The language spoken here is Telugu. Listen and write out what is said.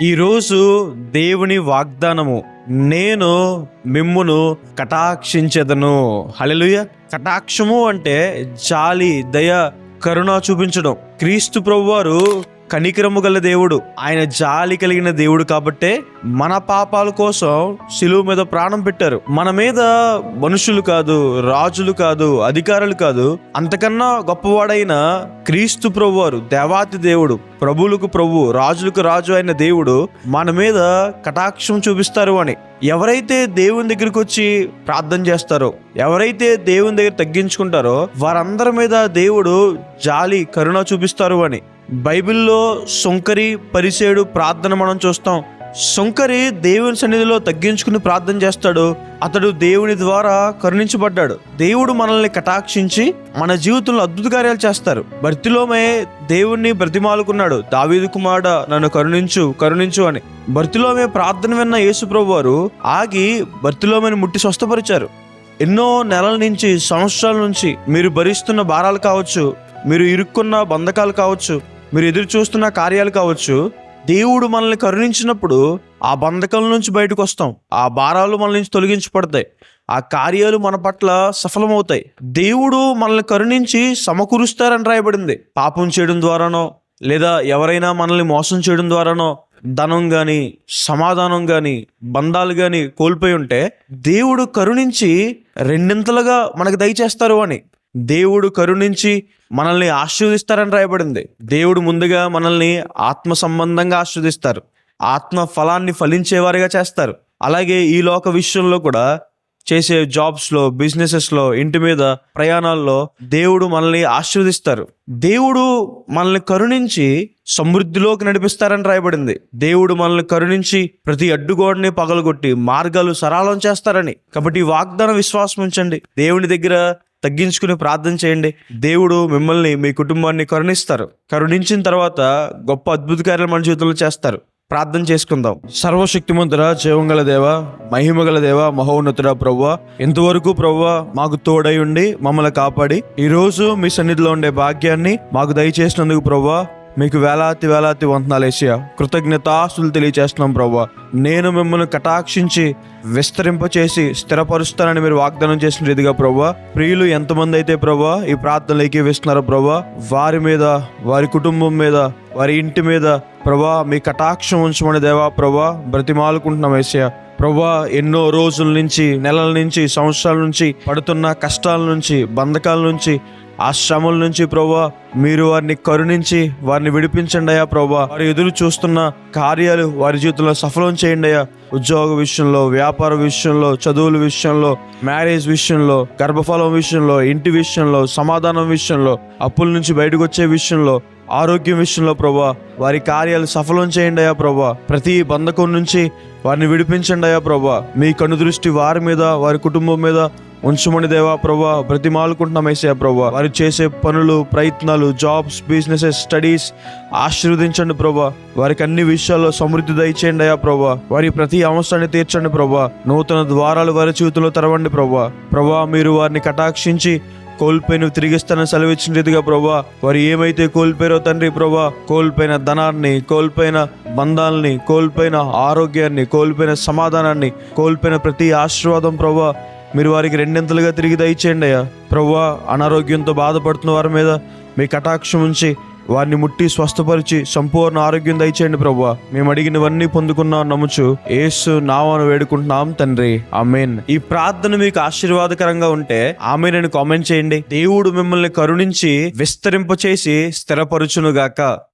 ఈరోజు దేవుని వాగ్దానము, నేను మిమ్మును కటాక్షించెదను. హల్లెలూయా. కటాక్షము అంటే జాలి, దయ, కరుణ చూపించడం. క్రీస్తు ప్రభువారు కనికరము గల దేవుడు, ఆయన జాలి కలిగిన దేవుడు కాబట్టే మన పాపాల కోసం శిలువ మీద ప్రాణం పెట్టారు. మన మీద మనుషులు కాదు, రాజులు కాదు, అధికారులు కాదు, అంతకన్నా గొప్పవాడైన క్రీస్తు ప్రభువారు, దేవాతి దేవుడు, ప్రభువులకు ప్రభు, రాజులకు రాజు అయిన దేవుడు మన మీద కటాక్షం చూపిస్తారు అని. ఎవరైతే దేవుని దగ్గరికి వచ్చి ప్రార్థన చేస్తారో, ఎవరైతే దేవుని దగ్గర తగ్గించుకుంటారో వారందరి మీద దేవుడు జాలి, కరుణ చూపిస్తారు అని. బైబిల్లో సుంకరి, పరిసేయుడు ప్రార్థన మనం చూస్తాం. సుంకరి దేవుని సన్నిధిలో తగ్గించుకుని ప్రార్థన చేస్తాడు. అతడు దేవుని ద్వారా కరుణించబడ్డాడు. దేవుడు మనల్ని కటాక్షించి మన జీవితంలో అద్భుత కార్యాలు చేస్తారు. బర్తిలోమే దేవుణ్ణి బ్రతిమాలుకున్నాడు, దావీదు కుమారుడా నన్ను కరుణించు అని. బర్తిలోమే ప్రార్థన విన్న యేసు ప్రభు వారు ఆగి బర్తిలోమేని ముట్టి స్వస్థపరిచారు. ఎన్నో నెలల నుంచి, సంవత్సరాల నుంచి మీరు భరిస్తున్న భారాలు కావచ్చు, మీరు ఇరుక్కున్న బంధకాలు కావచ్చు, మీరు ఎదురు చూస్తున్న కార్యాలు కావచ్చు, దేవుడు మనల్ని కరుణించినప్పుడు ఆ బంధకాల నుంచి బయటకు వస్తాం. ఆ భారాలు మన నుంచి తొలగించబడతాయి. ఆ కార్యాలు మన పట్ల సఫలమవుతాయి. దేవుడు మనల్ని కరుణించి సమకూరుస్తారని రాయబడింది. పాపం చేయడం ద్వారానో, లేదా ఎవరైనా మనల్ని మోసం చేయడం ద్వారానో ధనం కానీ, సమాధానం కానీ, బంధాలు కానీ కోల్పోయి ఉంటే దేవుడు కరుణించి రెండింతలుగా మనకు దయచేస్తారు అని. దేవుడు కరుణించి మనల్ని ఆశీర్వదిస్తారని రాయబడింది. దేవుడు ముందుగా మనల్ని ఆత్మ సంబంధంగా ఆశీర్వదిస్తారు, ఆత్మ ఫలాన్ని ఫలించేవారిగా చేస్తారు. అలాగే ఈ లోక విషయంలో కూడా చేసే జాబ్స్లో, బిజినెసెస్లో, ఇంటి మీద ప్రయాణాల్లో దేవుడు మనల్ని ఆశీర్వదిస్తారు. దేవుడు మనల్ని కరుణించి సమృద్ధిలోకి నడిపిస్తారని రాయబడింది. దేవుడు మనల్ని కరుణించి ప్రతి అడ్డుగోడని పగలగొట్టి మార్గాలు సరళం చేస్తారని. కాబట్టి ఈ వాగ్దానం విశ్వాసం ఉంచండి, దేవుని దగ్గర తగ్గించుకుని ప్రార్థన చేయండి. దేవుడు మిమ్మల్ని, మీ కుటుంబాన్ని కరుణిస్తారు. కరుణించిన తర్వాత గొప్ప అద్భుత కార్యాలు మన జీవితంలో చేస్తారు. ప్రార్థన చేసుకుందాం. సర్వశక్తిమంతుడ, జీవంగల దేవ, మహిమగల దేవ, మహోన్నతుడ ప్రభువా, ఇంతవరకు ప్రభువా మాకు తోడై ఉండి మమ్మల్ని కాపాడి ఈరోజు మీ సన్నిధిలో ఉండే భాగ్యాన్ని మాకు దయచేసినందుకు ప్రభువా మీకు వేలాది వందనాలు యేసయ్యా. కృతజ్ఞతాస్తులు తెలియచేస్తున్నాం ప్రభువా. నేను మిమ్మల్ని కటాక్షించి విస్తరింపచేసి స్థిరపరుస్తానని మీరు వాగ్దానం చేసిన రీతిగా ప్రభువా, ప్రియులు ఎంతమంది అయితే ప్రభువా ఈ ప్రార్థనలు ఏకీవిస్తున్నారో ప్రభువా, వారి మీద, వారి కుటుంబం మీద, వారి ఇంటి మీద ప్రభువా మీ కటాక్షం ఉంచమని దేవా ప్రభువా బ్రతిమాలుకుంటున్నాం యేసయ్యా. ప్రభువా ఎన్నో రోజుల నుంచి, నెలల నుంచి, సంవత్సరాల నుంచి పడుతున్న కష్టాల నుంచి, బంధకాల నుంచి, ఆ శ్రమల నుంచి ప్రభువా మీరు వారిని కరుణించి వారిని విడిపించండి అయ్యా. ప్రభువా వారు ఎదురు చూస్తున్న కార్యాలు వారి జీవితంలో సఫలం చేయండి అయ్యా. ఉద్యోగ విషయంలో, వ్యాపార విషయంలో, చదువుల విషయంలో, మ్యారేజ్ విషయంలో, గర్భఫలం విషయంలో, ఇంటి విషయంలో, సమాధానం విషయంలో, అప్పుల నుంచి బయటకు వచ్చే విషయంలో, ఆరోగ్యం విషయంలో ప్రభువా వారి కార్యాలు సఫలం చేయండి అయ్యా. ప్రభువా ప్రతి బంధకం నుంచి వారిని విడిపించండి అయ్యా. ప్రభువా మీ కనుదృష్టి వారి మీద, వారి కుటుంబం మీద ఉంచమని దేవా ప్రభువా బ్రతిమాలుకుంటున్నాం యేసయ్యా. ప్రభువా వారు చేసే పనులు, ప్రయత్నాలు, జాబ్స్, బిజినెసెస్, స్టడీస్ ఆశీర్వదించండి ప్రభువా. వారికి అన్ని విషయాల్లో సమృద్ధి దయచేయండి అయ్యా. ప్రభువా వారి ప్రతి అవసరాన్ని తీర్చండి ప్రభువా. నూతన ద్వారాలు వారి జీవితంలో తెరవండి ప్రభువా. ప్రభువా మీరు వారిని కటాక్షించి కోల్పోయిన తిరిగిస్తానని సెలవిచ్చిన రీతిగా ప్రభువా వారు ఏమైతే కోల్పోయారో తండ్రి ప్రభువా, కోల్పోయిన ధనాన్ని, కోల్పోయిన బంధాలని, కోల్పోయిన ఆరోగ్యాన్ని, కోల్పోయిన సమాధానాన్ని, కోల్పోయిన ప్రతి ఆశీర్వాదం ప్రభువా మీరు వారికి రెండింతలుగా తిరిగి దయచేయండి అయ్యా. ప్రభువా అనారోగ్యంతో బాధపడుతున్న వారి మీద మీ కటాక్షం ఉంచి వారిని ముట్టి స్వస్థపరిచి సంపూర్ణ ఆరోగ్యం దయచేయండి ప్రభువా. మేము అడిగినవన్నీ పొందుకున్నాం నమ్ముచు యేసు నామమున వేడుకుంటున్నాం తండ్రి, ఆమేన్. ఈ ప్రార్థన మీకు ఆశీర్వాదకరంగా ఉంటే ఆమేన్ అని కామెంట్ చేయండి. దేవుడు మిమ్మల్ని కరుణించి విస్తరింపచేసి స్థిరపరచునుగాక.